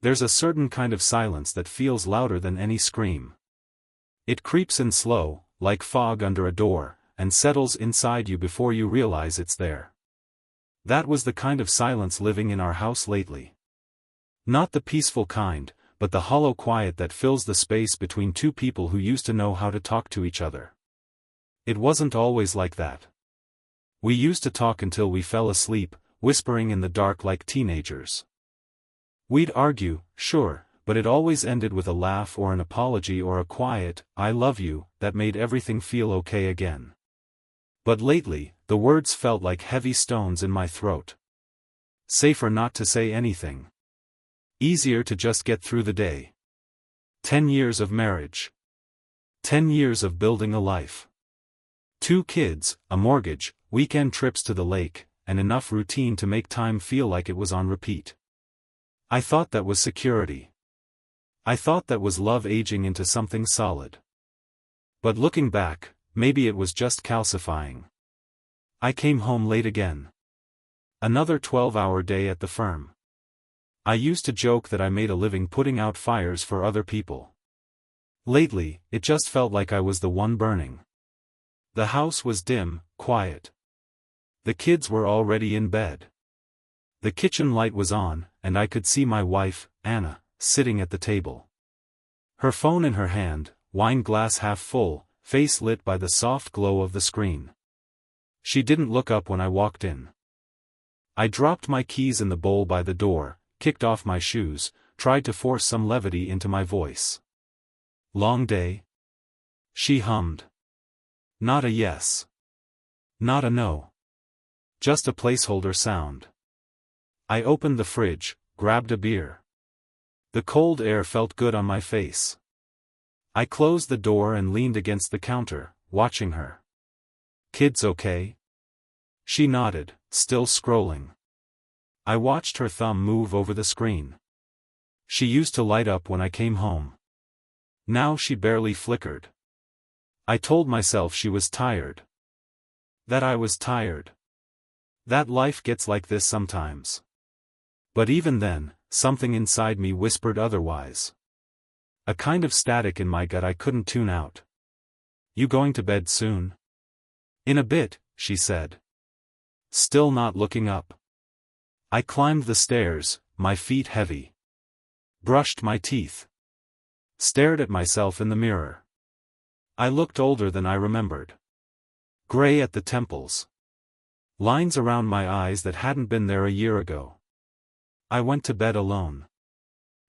There's a certain kind of silence that feels louder than any scream. It creeps in slow, like fog under a door, and settles inside you before you realize it's there. That was the kind of silence living in our house lately. Not the peaceful kind, but the hollow quiet that fills the space between two people who used to know how to talk to each other. It wasn't always like that. We used to talk until we fell asleep, whispering in the dark like teenagers. We'd argue, sure, but it always ended with a laugh or an apology or a quiet, "I love you," that made everything feel okay again. But lately, the words felt like heavy stones in my throat. Safer not to say anything. Easier to just get through the day. 10 years of marriage. 10 years of building a life. 2 kids, a mortgage, weekend trips to the lake, and enough routine to make time feel like it was on repeat. I thought that was security. I thought that was love aging into something solid. But looking back, maybe it was just calcifying. I came home late again. Another 12-hour day at the firm. I used to joke that I made a living putting out fires for other people. Lately, it just felt like I was the one burning. The house was dim, quiet. The kids were already in bed. The kitchen light was on, and I could see my wife, Anna, sitting at the table. Her phone in her hand, wine glass half full, face lit by the soft glow of the screen. She didn't look up when I walked in. I dropped my keys in the bowl by the door, kicked off my shoes, tried to force some levity into my voice. "Long day?" She hummed. Not a yes. Not a no. Just a placeholder sound. I opened the fridge, grabbed a beer. The cold air felt good on my face. I closed the door and leaned against the counter, watching her. "Kids okay?" She nodded, still scrolling. I watched her thumb move over the screen. She used to light up when I came home. Now she barely flickered. I told myself she was tired. That I was tired. That life gets like this sometimes. But even then, something inside me whispered otherwise. A kind of static in my gut I couldn't tune out. "You going to bed soon?" "In a bit," she said. Still not looking up. I climbed the stairs, my feet heavy. Brushed my teeth. Stared at myself in the mirror. I looked older than I remembered. Gray at the temples. Lines around my eyes that hadn't been there a year ago. I went to bed alone.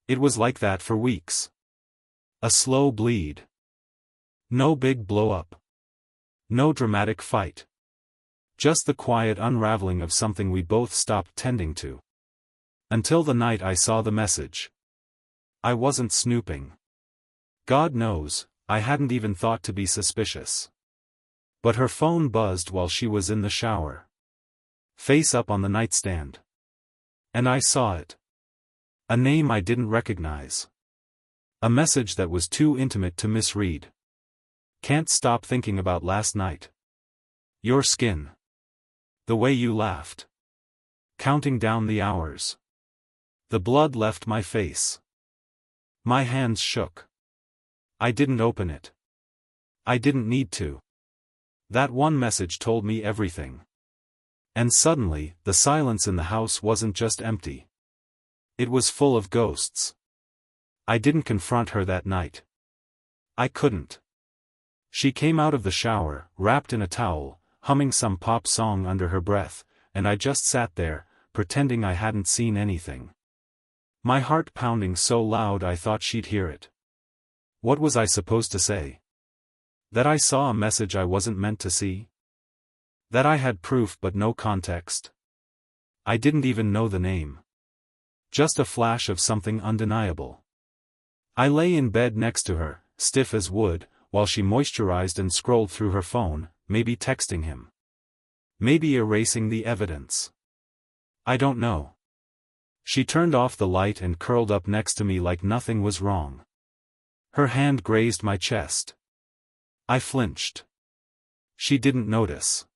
It was like that for weeks. A slow bleed. No big blow-up. No dramatic fight. Just the quiet unraveling of something we both stopped tending to. Until the night I saw the message. I wasn't snooping. God knows, I hadn't even thought to be suspicious. But her phone buzzed while she was in the shower. Face up on the nightstand. And I saw it. A name I didn't recognize. A message that was too intimate to misread. "Can't stop thinking about last night. Your skin. The way you laughed. Counting down the hours." The blood left my face. My hands shook. I didn't open it. I didn't need to. That one message told me everything. And suddenly, the silence in the house wasn't just empty. It was full of ghosts. I didn't confront her that night. I couldn't. She came out of the shower, wrapped in a towel, humming some pop song under her breath, and I just sat there, pretending I hadn't seen anything. My heart pounding so loud I thought she'd hear it. What was I supposed to say? That I saw a message I wasn't meant to see? That I had proof but no context? I didn't even know the name. Just a flash of something undeniable. I lay in bed next to her, stiff as wood, while she moisturized and scrolled through her phone, maybe texting him. Maybe erasing the evidence. I don't know. She turned off the light and curled up next to me like nothing was wrong. Her hand grazed my chest. I flinched. She didn't notice.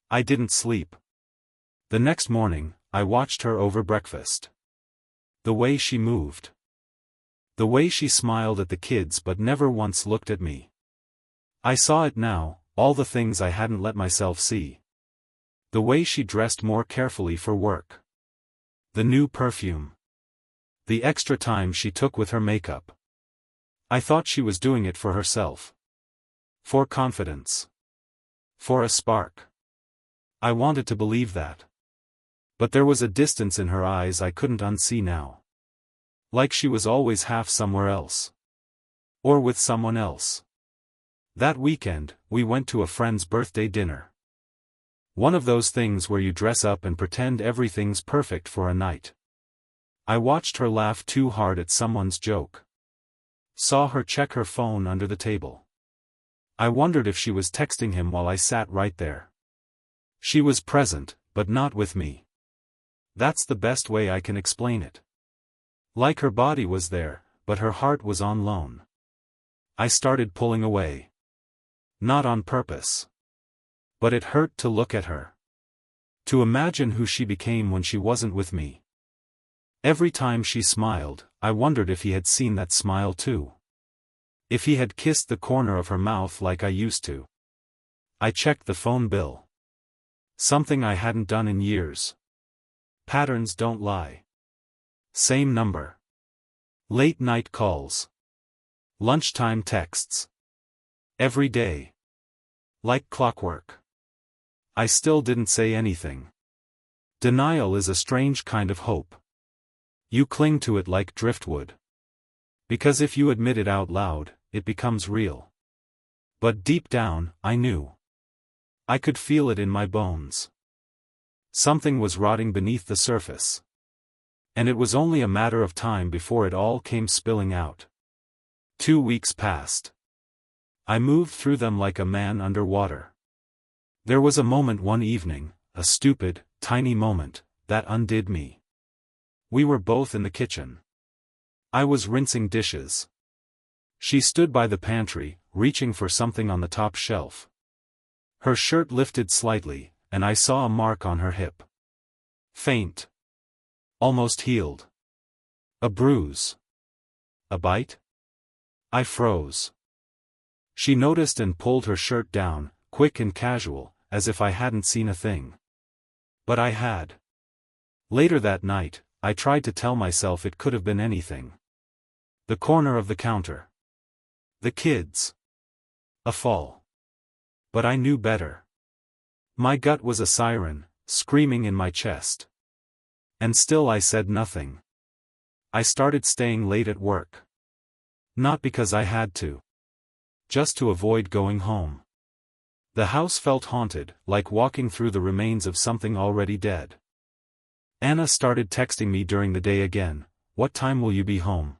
I didn't sleep. The next morning, I watched her over breakfast. The way she moved. The way she smiled at the kids but never once looked at me. I saw it now, all the things I hadn't let myself see. The way she dressed more carefully for work. The new perfume. The extra time she took with her makeup. I thought she was doing it for herself. For confidence. For a spark. I wanted to believe that. But there was a distance in her eyes I couldn't unsee now. Like she was always half somewhere else. Or with someone else. That weekend, we went to a friend's birthday dinner. One of those things where you dress up and pretend everything's perfect for a night. I watched her laugh too hard at someone's joke. Saw her check her phone under the table. I wondered if she was texting him while I sat right there. She was present, but not with me. That's the best way I can explain it. Like her body was there, but her heart was on loan. I started pulling away. Not on purpose. But it hurt to look at her. To imagine who she became when she wasn't with me. Every time she smiled, I wondered if he had seen that smile too. If he had kissed the corner of her mouth like I used to. I checked the phone bill. Something I hadn't done in years. Patterns don't lie. Same number. Late night calls. Lunchtime texts. Every day. Like clockwork. I still didn't say anything. Denial is a strange kind of hope. You cling to it like driftwood. Because if you admit it out loud, it becomes real. But deep down, I knew. I could feel it in my bones. Something was rotting beneath the surface. And it was only a matter of time before it all came spilling out. 2 weeks passed. I moved through them like a man under water. There was a moment one evening, a stupid, tiny moment, that undid me. We were both in the kitchen. I was rinsing dishes. She stood by the pantry, reaching for something on the top shelf. Her shirt lifted slightly, and I saw a mark on her hip. Faint. Almost healed. A bruise. A bite? I froze. She noticed and pulled her shirt down, quick and casual, as if I hadn't seen a thing. But I had. Later that night, I tried to tell myself it could have been anything. The corner of the counter. The kids. A fall. But I knew better. My gut was a siren, screaming in my chest. And still I said nothing. I started staying late at work. Not because I had to. Just to avoid going home. The house felt haunted, like walking through the remains of something already dead. Anna started texting me during the day again, "What time will you be home?"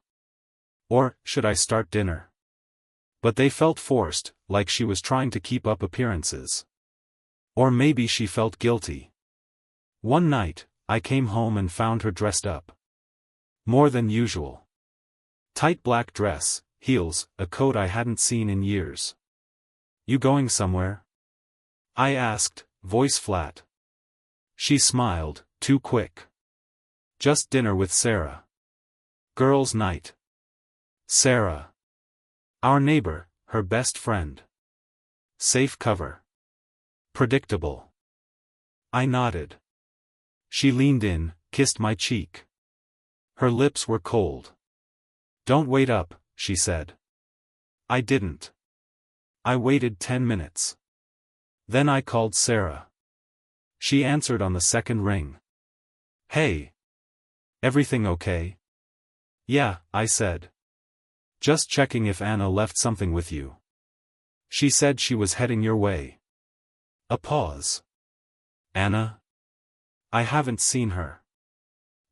Or, "Should I start dinner?" But they felt forced, like she was trying to keep up appearances. Or maybe she felt guilty. One night, I came home and found her dressed up. More than usual. Tight black dress, heels, a coat I hadn't seen in years. "You going somewhere?" I asked, voice flat. She smiled, too quick. "Just dinner with Sarah. Girls' night." Sarah. Our neighbor, her best friend. Safe cover. Predictable. I nodded. She leaned in, kissed my cheek. Her lips were cold. "Don't wait up," she said. I didn't. I waited 10 minutes. Then I called Sarah. She answered on the second ring. "Hey. Everything okay?" "Yeah," I said. "Just checking if Anna left something with you. She said she was heading your way." A pause. "Anna? I haven't seen her.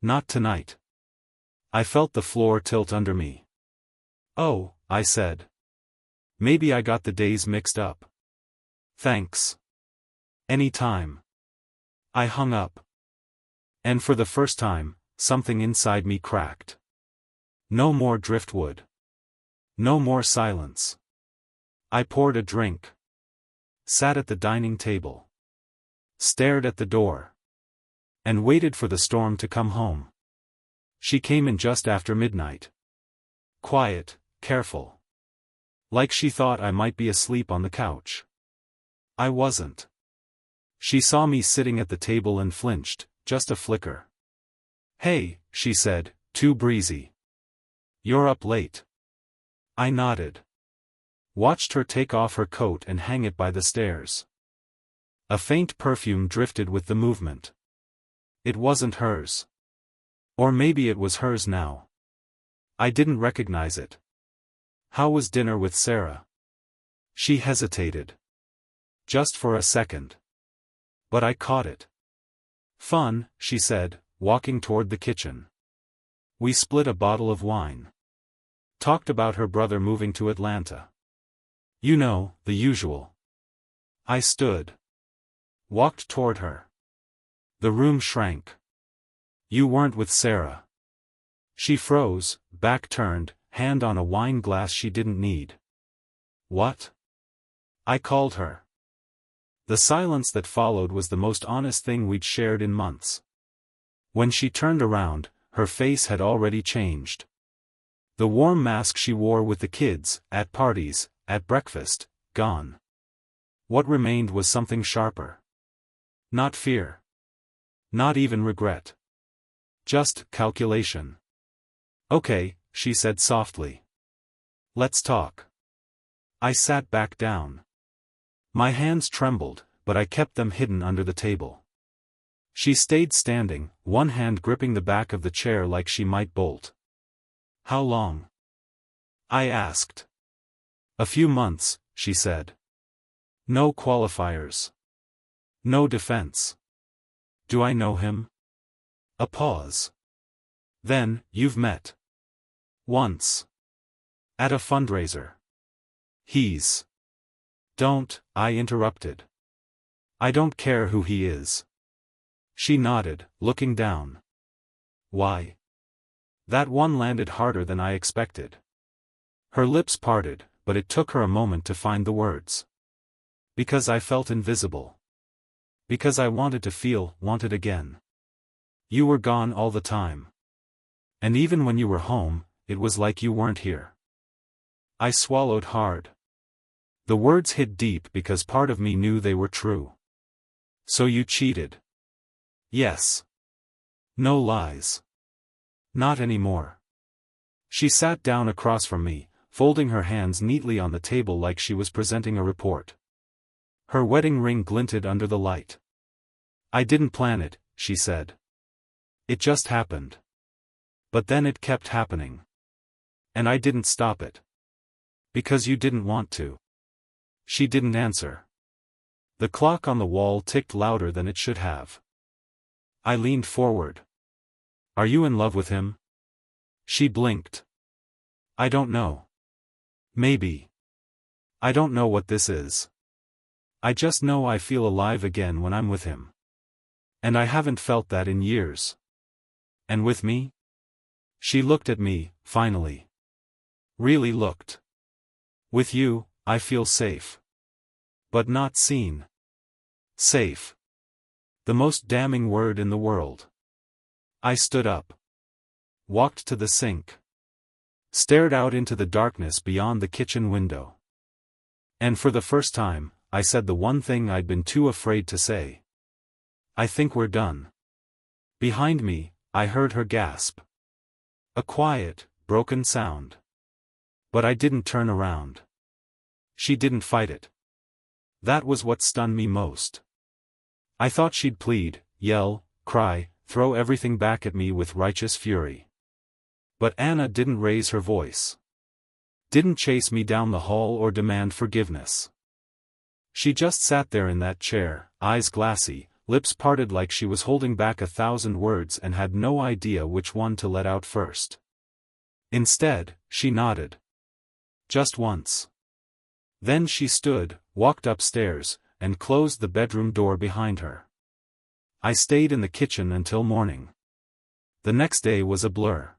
Not tonight." I felt the floor tilt under me. "Oh," I said. "Maybe I got the days mixed up. Thanks. Any time." I hung up. And for the first time, something inside me cracked. No more driftwood. No more silence. I poured a drink. Sat at the dining table. Stared at the door. And waited for the storm to come home. She came in just after midnight. Quiet, careful. Like she thought I might be asleep on the couch. I wasn't. She saw me sitting at the table and flinched, just a flicker. "Hey," she said, "too breezy. You're up late." I nodded. Watched her take off her coat and hang it by the stairs. A faint perfume drifted with the movement. It wasn't hers. Or maybe it was hers now. I didn't recognize it. "How was dinner with Sarah?" She hesitated. Just for a second. But I caught it. "Fun," she said, walking toward the kitchen. We split a bottle of wine. Talked about her brother moving to Atlanta. You know, the usual. I stood. Walked toward her. The room shrank. "You weren't with Sarah." She froze, back turned, hand on a wine glass she didn't need. "What?" I called her. The silence that followed was the most honest thing we'd shared in months. When she turned around, her face had already changed. The warm mask she wore with the kids, at parties, at breakfast, gone. What remained was something sharper. Not fear. Not even regret. Just calculation. "Okay," she said softly. "Let's talk." I sat back down. My hands trembled, but I kept them hidden under the table. She stayed standing, one hand gripping the back of the chair like she might bolt. "How long?" I asked. "A few months," she said. No qualifiers. No defense. "Do I know him?" A pause. "Then, you've met." "Once. At a fundraiser." "He's..." "Don't," I interrupted. "I don't care who he is." She nodded, looking down. "Why?" That one landed harder than I expected. Her lips parted, but it took her a moment to find the words. "Because I felt invisible. Because I wanted to feel, wanted again. You were gone all the time. And even when you were home, it was like you weren't here." I swallowed hard. The words hit deep because part of me knew they were true. "So you cheated?" "Yes." "No lies." "Not anymore." She sat down across from me, folding her hands neatly on the table like she was presenting a report. Her wedding ring glinted under the light. "I didn't plan it," she said. "It just happened. But then it kept happening. And I didn't stop it. Because you didn't want to." She didn't answer. The clock on the wall ticked louder than it should have. I leaned forward. "Are you in love with him?" She blinked. "I don't know. Maybe. I don't know what this is. I just know I feel alive again when I'm with him. And I haven't felt that in years." "And with me?" She looked at me, finally. Really looked. "With you, I feel safe. But not seen. Safe. The most damning word in the world." I stood up. Walked to the sink. Stared out into the darkness beyond the kitchen window. And for the first time, I said the one thing I'd been too afraid to say. "I think we're done." Behind me, I heard her gasp. A quiet, broken sound. But I didn't turn around. She didn't fight it. That was what stunned me most. I thought she'd plead, yell, cry, throw everything back at me with righteous fury. But Anna didn't raise her voice. Didn't chase me down the hall or demand forgiveness. She just sat there in that chair, eyes glassy, lips parted like she was holding back 1,000 words and had no idea which one to let out first. Instead, she nodded. Just once. Then she stood, walked upstairs, and closed the bedroom door behind her. I stayed in the kitchen until morning. The next day was a blur.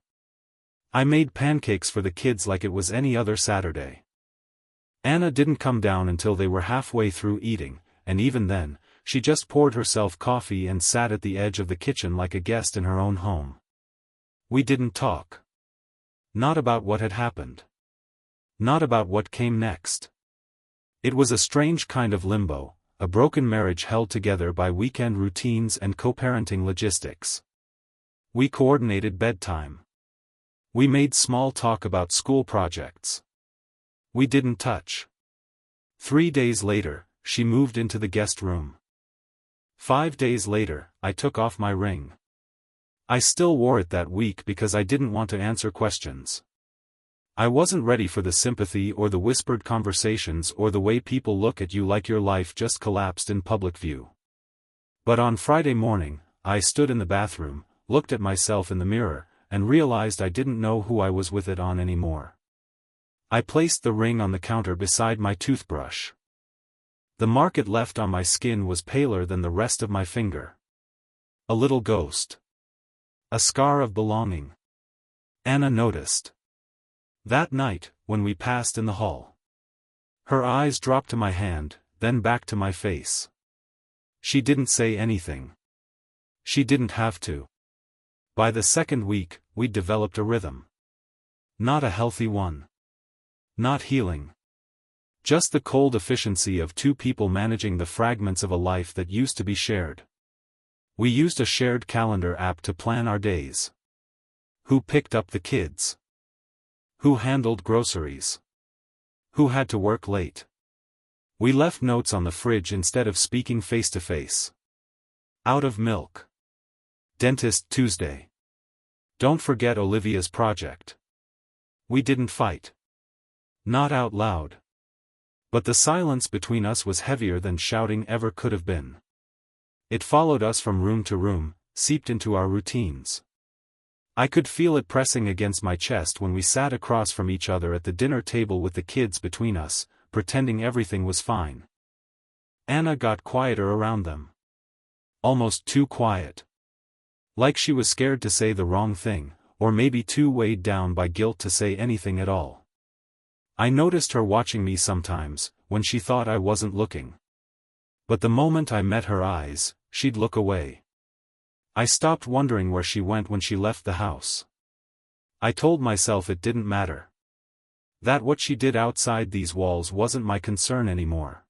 I made pancakes for the kids like it was any other Saturday. Anna didn't come down until they were halfway through eating, and even then, she just poured herself coffee and sat at the edge of the kitchen like a guest in her own home. We didn't talk. Not about what had happened. Not about what came next. It was a strange kind of limbo, a broken marriage held together by weekend routines and co-parenting logistics. We coordinated bedtime. We made small talk about school projects. We didn't touch. 3 days later, she moved into the guest room. 5 days later, I took off my ring. I still wore it that week because I didn't want to answer questions. I wasn't ready for the sympathy or the whispered conversations or the way people look at you like your life just collapsed in public view. But on Friday morning, I stood in the bathroom, looked at myself in the mirror, and realized I didn't know who I was with it on anymore. I placed the ring on the counter beside my toothbrush. The mark it left on my skin was paler than the rest of my finger. A little ghost. A scar of belonging. Anna noticed. That night, when we passed in the hall. Her eyes dropped to my hand, then back to my face. She didn't say anything. She didn't have to. By the second week, we'd developed a rhythm. Not a healthy one. Not healing. Just the cold efficiency of two people managing the fragments of a life that used to be shared. We used a shared calendar app to plan our days. Who picked up the kids? Who handled groceries? Who had to work late? We left notes on the fridge instead of speaking face to face. Out of milk. Dentist Tuesday. Don't forget Olivia's project. We didn't fight. Not out loud. But the silence between us was heavier than shouting ever could have been. It followed us from room to room, seeped into our routines. I could feel it pressing against my chest when we sat across from each other at the dinner table with the kids between us, pretending everything was fine. Anna got quieter around them. Almost too quiet. Like she was scared to say the wrong thing, or maybe too weighed down by guilt to say anything at all. I noticed her watching me sometimes, when she thought I wasn't looking. But the moment I met her eyes, she'd look away. I stopped wondering where she went when she left the house. I told myself it didn't matter. That what she did outside these walls wasn't my concern anymore.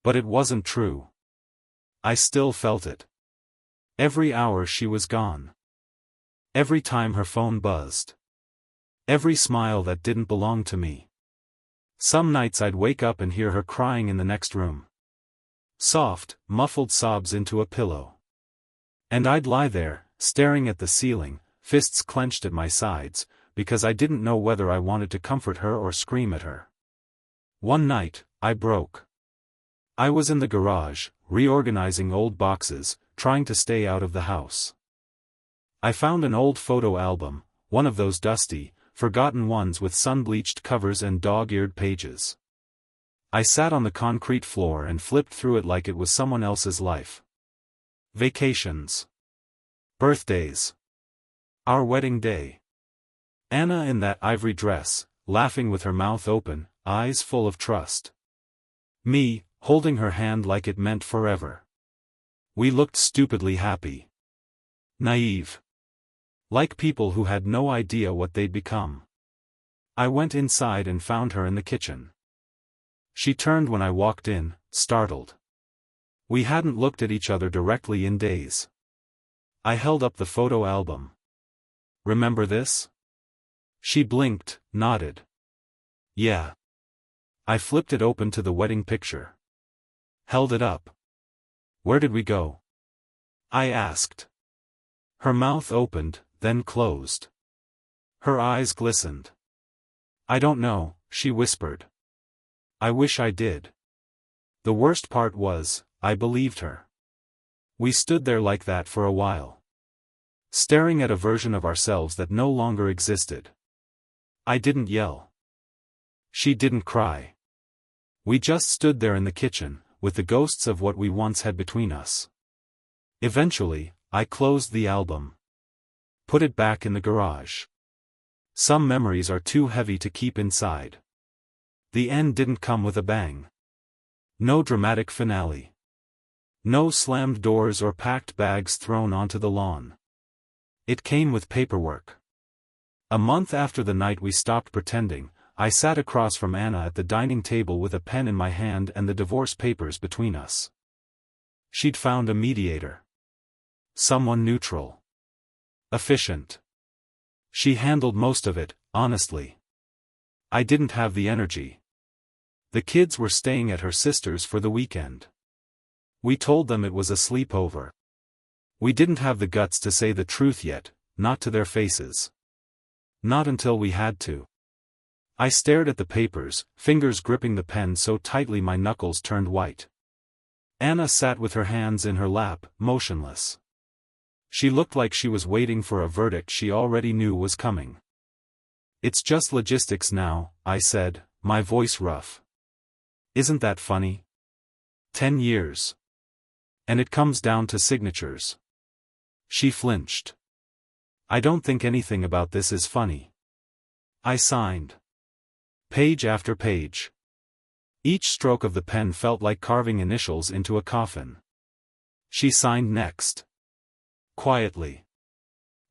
But it wasn't true. I still felt it. Every hour she was gone. Every time her phone buzzed. Every smile that didn't belong to me. Some nights I'd wake up and hear her crying in the next room. Soft, muffled sobs into a pillow. And I'd lie there, staring at the ceiling, fists clenched at my sides, because I didn't know whether I wanted to comfort her or scream at her. One night, I broke. I was in the garage, reorganizing old boxes, trying to stay out of the house. I found an old photo album, one of those dusty, forgotten ones with sun-bleached covers and dog-eared pages. I sat on the concrete floor and flipped through it like it was someone else's life. Vacations. Birthdays. Our wedding day. Anna in that ivory dress, laughing with her mouth open, eyes full of trust. Me, holding her hand like it meant forever. We looked stupidly happy. Naive. Like people who had no idea what they'd become. I went inside and found her in the kitchen. She turned when I walked in, startled. We hadn't looked at each other directly in days. I held up the photo album. Remember this? She blinked, nodded. Yeah. I flipped it open to the wedding picture. Held it up. Where did we go? I asked. Her mouth opened, then closed. Her eyes glistened. I don't know, she whispered. I wish I did. The worst part was, I believed her. We stood there like that for a while. Staring at a version of ourselves that no longer existed. I didn't yell. She didn't cry. We just stood there in the kitchen, with the ghosts of what we once had between us. Eventually, I closed the album. Put it back in the garage. Some memories are too heavy to keep inside. The end didn't come with a bang. No dramatic finale. No slammed doors or packed bags thrown onto the lawn. It came with paperwork. A month after the night we stopped pretending, I sat across from Anna at the dining table with a pen in my hand and the divorce papers between us. She'd found a mediator. Someone neutral. Efficient. She handled most of it, honestly. I didn't have the energy. The kids were staying at her sister's for the weekend. We told them it was a sleepover. We didn't have the guts to say the truth yet, not to their faces. Not until we had to. I stared at the papers, fingers gripping the pen so tightly my knuckles turned white. Anna sat with her hands in her lap, motionless. She looked like she was waiting for a verdict she already knew was coming. "It's just logistics now," I said, my voice rough. "Isn't that funny? 10 years. And it comes down to signatures." She flinched. "I don't think anything about this is funny." I signed. Page after page. Each stroke of the pen felt like carving initials into a coffin. She signed next. Quietly.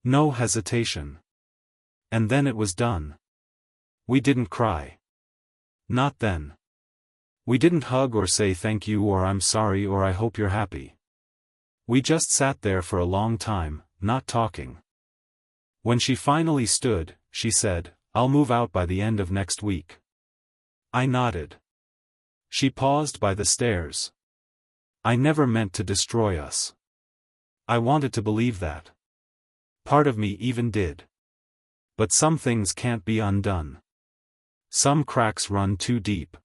No hesitation. And then it was done. We didn't cry. Not then. We didn't hug or say thank you or I'm sorry or I hope you're happy. We just sat there for a long time, not talking. When she finally stood, she said, "I'll move out by the end of next week." I nodded. She paused by the stairs. "I never meant to destroy us." I wanted to believe that. Part of me even did. But some things can't be undone. Some cracks run too deep.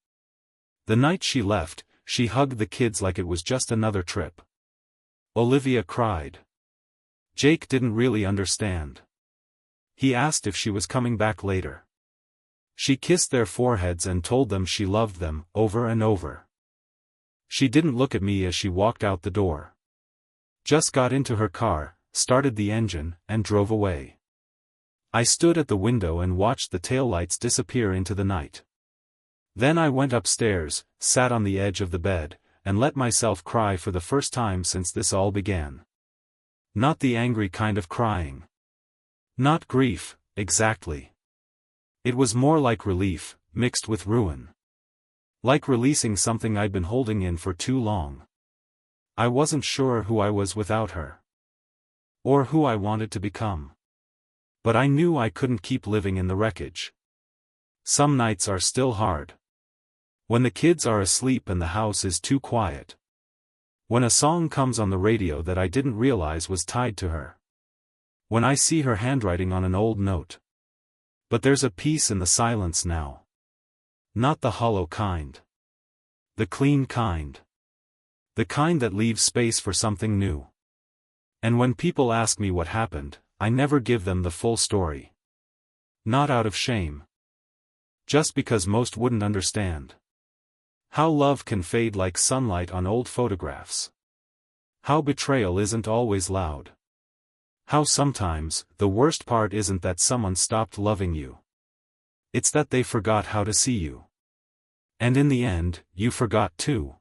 The night she left, she hugged the kids like it was just another trip. Olivia cried. Jake didn't really understand. He asked if she was coming back later. She kissed their foreheads and told them she loved them, over and over. She didn't look at me as she walked out the door. Just got into her car, started the engine, and drove away. I stood at the window and watched the taillights disappear into the night. Then I went upstairs, sat on the edge of the bed, and let myself cry for the first time since this all began. Not the angry kind of crying. Not grief, exactly. It was more like relief, mixed with ruin. Like releasing something I'd been holding in for too long. I wasn't sure who I was without her. Or who I wanted to become. But I knew I couldn't keep living in the wreckage. Some nights are still hard. When the kids are asleep and the house is too quiet. When a song comes on the radio that I didn't realize was tied to her. When I see her handwriting on an old note. But there's a peace in the silence now. Not the hollow kind. The clean kind. The kind that leaves space for something new. And when people ask me what happened, I never give them the full story. Not out of shame. Just because most wouldn't understand. How love can fade like sunlight on old photographs. How betrayal isn't always loud. How sometimes, the worst part isn't that someone stopped loving you. It's that they forgot how to see you. And in the end, you forgot too.